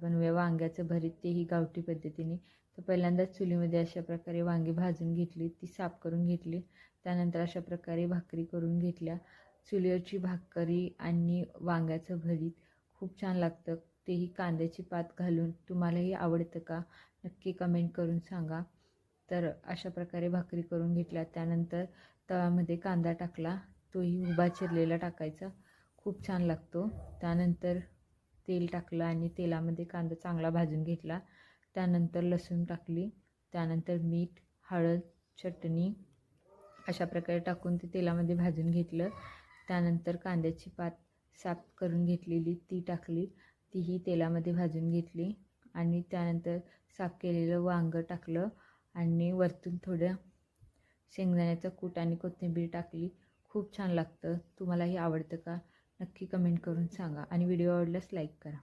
बनवूया वांग्याचं भरीत, तेही गावठी पद्धतीने. तर पहिल्यांदाच चुलीमध्ये अशा प्रकारे वांगी भाजून घेतली, ती साफ करून घेतली. त्यानंतर अशा प्रकारे भाकरी करून घेतल्या. चुलीवरची भाकरी आणि वांग्याचं भरीत खूप छान लागतं, तेही कांद्याची पात घालून. तुम्हालाही आवडतं का? नक्की कमेंट करून सांगा. तर अशा प्रकारे भाकरी करून घेतल्या. त्यानंतर तव्यामध्ये कांदा टाकला, तोही उभा चिरलेला टाकायचा, खूप छान लागतो. त्यानंतर तेल टाकलं आणि तेलामध्ये कांदा चांगला भाजून घेतला. त्यानंतर लसूण टाकली, त्यानंतर मीठ, हळद, चटणी अशा प्रकारे टाकून ते तेलामध्ये भाजून घेतलं. त्यानंतर कांद्याची पात साफ करून घेतलेली ती टाकली, तीही तेलामध्ये भाजून घेतली. आणि त्यानंतर साफ केलेलं वांगं टाकलं आणि वरतून थोडं शेंगदाण्याचं कूट आणि कोथिंबीर टाकली. खूप छान लागतं. तुम्हालाही आवडतं का? नक्की कमेंट करून सांगा आणि व्हिडिओ आवडल्यास लाईक करा.